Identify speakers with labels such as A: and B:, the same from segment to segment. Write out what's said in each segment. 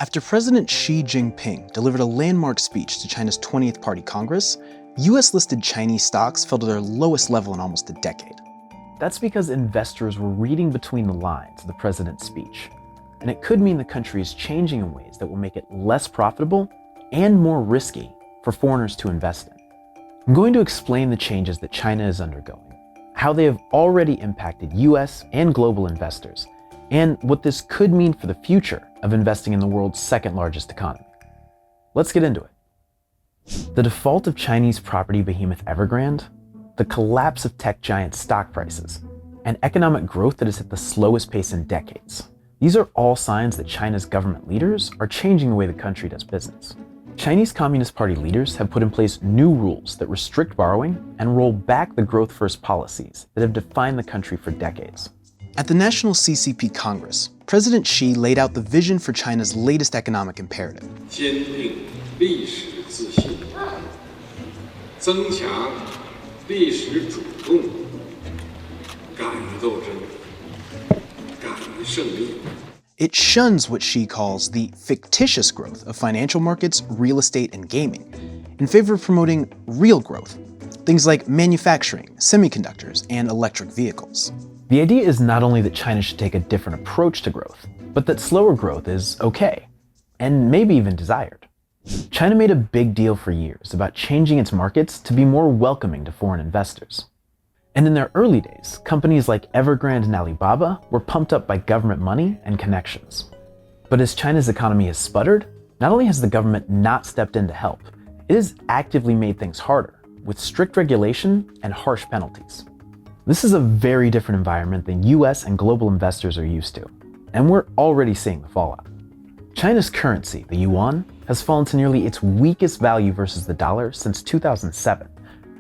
A: After President Xi Jinping delivered a landmark speech to China's 20th Party Congress, US-listed Chinese stocks fell to their lowest level in almost a decade. That's because investors were reading between the lines of the president's speech, and it could mean the country is changing in ways that will make it less profitable and more risky for foreigners to invest in. I'm going to explain the changes that China is undergoing, how they have already impacted US and global investors, and what this could mean for the future of investing in the world's second largest economy. Let's get into it. The default of Chinese property behemoth Evergrande, the collapse of tech giant stock prices, and economic growth that has hit the slowest pace in decades. These are all signs that China's government leaders are changing the way the country does business. Chinese Communist Party leaders have put in place new rules that restrict borrowing and roll back the growth-first policies that have defined the country for decades. At the National CCP Congress, President Xi laid out the vision for China's latest economic imperative.
B: 坚定历史自信，增强历史主动，敢于斗争，敢于胜利。
A: It shuns what Xi calls the fictitious growth of financial markets, real estate, and gaming, in favor of promoting real growth, things like manufacturing, semiconductors, and electric vehicles. The idea is not only that China should take a different approach to growth, but that slower growth is okay, and maybe even desired. China made a big deal for years about changing its markets to be more welcoming to foreign investors. And in their early days, companies like Evergrande and Alibaba were pumped up by government money and connections. But as China's economy has sputtered, not only has the government not stepped in to help, it has actively made things harder, with strict regulation and harsh penalties. This is a very different environment than US and global investors are used to, and we're already seeing the fallout. China's currency, the yuan, has fallen to nearly its weakest value versus the dollar since 2007,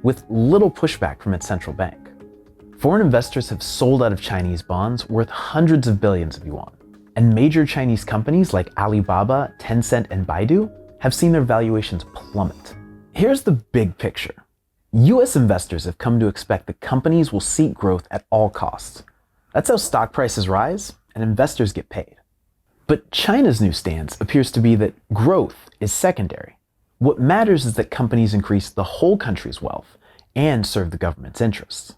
A: with little pushback from its central bank. Foreign investors have sold out of Chinese bonds worth hundreds of billions of yuan, and major Chinese companies like Alibaba, Tencent, and Baidu have seen their valuations plummet. Here's the big picture. US investors have come to expect that companies will seek growth at all costs. That's how stock prices rise and investors get paid. But China's new stance appears to be that growth is secondary. What matters is that companies increase the whole country's wealth and serve the government's interests.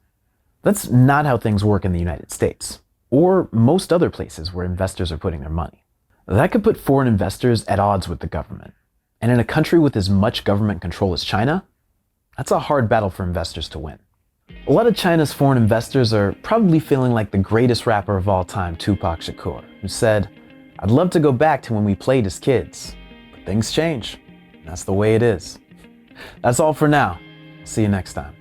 A: That's not how things work in the United States, or most other places where investors are putting their money. That could put foreign investors at odds with the government. And in a country with as much government control as China, that's a hard battle for investors to win. A lot of China's foreign investors are probably feeling like the greatest rapper of all time, Tupac Shakur, who said, "I'd love to go back to when we played as kids, but things change. That's the way it is." That's all for now. See you next time.